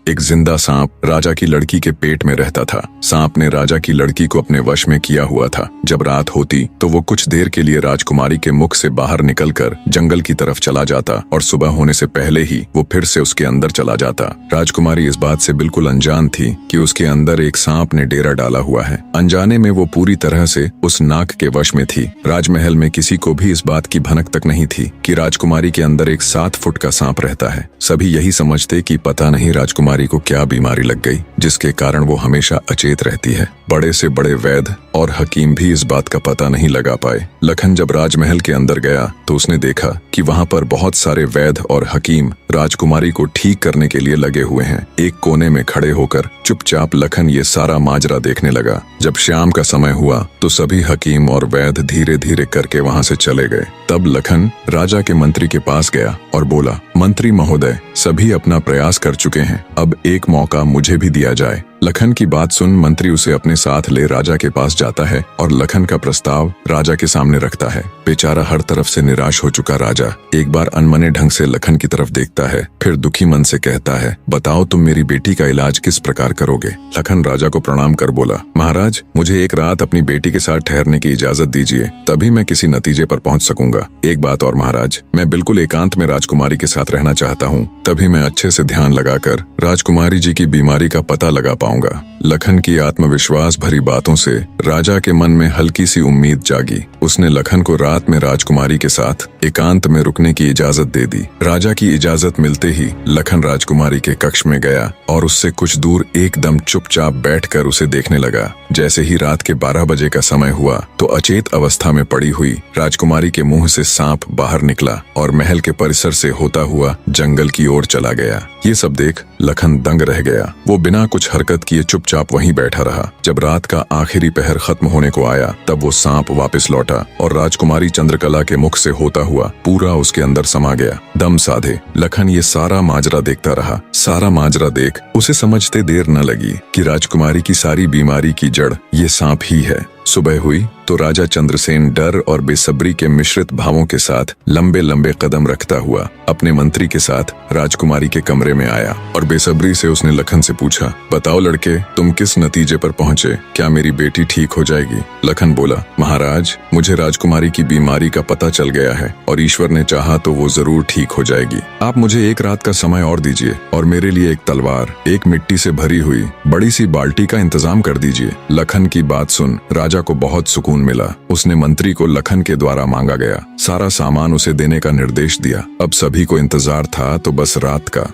एक जिंदा सांप राजा की लड़की के पेट में रहता था। सांप ने राजा की लड़की को अपने वश में किया हुआ था। जब रात होती तो वो कुछ देर के लिए राजकुमारी के मुख से बाहर निकलकर जंगल की तरफ चला जाता और सुबह होने से पहले ही वो फिर से उसके अंदर चला जाता। राजकुमारी इस बात से बिल्कुल अनजान थी कि उसके अंदर एक सांप ने डेरा डाला हुआ है। अनजाने में वो पूरी तरह से उस नाग के वश में थी। राजमहल में किसी को भी इस बात की भनक तक नहीं थी कि राजकुमारी के अंदर एक 7 फुट का सांप रहता है। सभी यही समझते कि पता नहीं राजकुमारी को क्या बीमारी लग गई जिसके कारण वो हमेशा अचेत रहती है। बड़े से बड़े वैद्य और हकीम भी इस बात का पता नहीं लगा पाए। लखन जब राजमहल के अंदर गया तो उसने देखा कि वहां पर बहुत सारे वैद्य और हकीम राजकुमारी को ठीक करने के लिए लगे हुए हैं। एक कोने में खड़े होकर चुपचाप लखन ये सारा माजरा देखने लगा। जब शाम का समय हुआ तो सभी हकीम और वैद्य धीरे धीरे करके वहां से चले गए। तब लखन राजा के मंत्री के पास गया और बोला, मंत्री महोदय, सभी अपना प्रयास कर चुके हैं, अब एक मौका मुझे भी दिया जाए। लखन की बात सुन मंत्री उसे अपने साथ ले राजा के पास जाता है और लखन का प्रस्ताव राजा के सामने रखता है। बेचारा हर तरफ से निराश हो चुका राजा एक बार अनमने ढंग से लखन की तरफ देखता है, फिर दुखी मन से कहता है, बताओ तुम मेरी बेटी का इलाज किस प्रकार करोगे। लखन राजा को प्रणाम कर बोला, महाराज, मुझे एक रात अपनी बेटी के साथ ठहरने की इजाजत दीजिए, तभी मैं किसी नतीजे पर पहुंच सकूंगा। एक बात और महाराज, मैं बिल्कुल एकांत में राजकुमारी के साथ रहना चाहता हूँ, तभी मैं अच्छे से ध्यान लगाकर राजकुमारी जी की बीमारी का पता लगा पाऊंगा। लखन की आत्मविश्वास भरी बातों से राजा के मन में हल्की सी उम्मीद जागी। उसने लखन को रात में राजकुमारी के साथ एकांत में रुकने की इजाजत दे दी। राजा की इजाजत मिलते ही लखन राजकुमारी के कक्ष में गया और उससे कुछ दूर एकदम चुपचाप बैठकर उसे देखने लगा। जैसे ही रात के 12 बजे का समय हुआ तो अचेत अवस्था में पड़ी हुई राजकुमारी के मुंह से सांप बाहर निकला और महल के परिसर से होता हुआ जंगल की ओर चला गया। ये सब देख लखन दंग रह गया। वो बिना कुछ हरकत किए चुपचाप वहीं बैठा रहा। जब रात का आखिरी पहर खत्म होने को आया तब वो सांप वापस लौटा और राजकुमारी चंद्रकला के मुख से होता हुआ पूरा उसके अंदर समा गया। दम साधे लखन ये सारा माजरा देखता रहा। सारा माजरा देख उसे समझते देर न लगी कि राजकुमारी की सारी बीमारी की जड़ ये सांप ही है। सुबह हुई तो राजा चंद्रसेन डर और बेसब्री के मिश्रित भावों के साथ लंबे लंबे कदम रखता हुआ अपने मंत्री के साथ राजकुमारी के कमरे में आया और बेसब्री से उसने लखन से पूछा, बताओ लड़के, तुम किस नतीजे पर पहुंचे? क्या मेरी बेटी ठीक हो जाएगी? लखन बोला, महाराज, मुझे राजकुमारी की बीमारी का पता चल गया है और ईश्वर ने चाहा तो वो जरूर ठीक हो जाएगी। आप मुझे एक रात का समय और दीजिए और मेरे लिए एक तलवार, एक मिट्टी से भरी हुई बड़ी सी बाल्टी का इंतजाम कर दीजिए। लखन की बात सुन राजा को बहुत सुकून मिला। उसने मंत्री को लखन के द्वारा मांगा गया सारा सामान उसे देने का निर्देश दिया। अब सभी को इंतजार था तो बस रात का।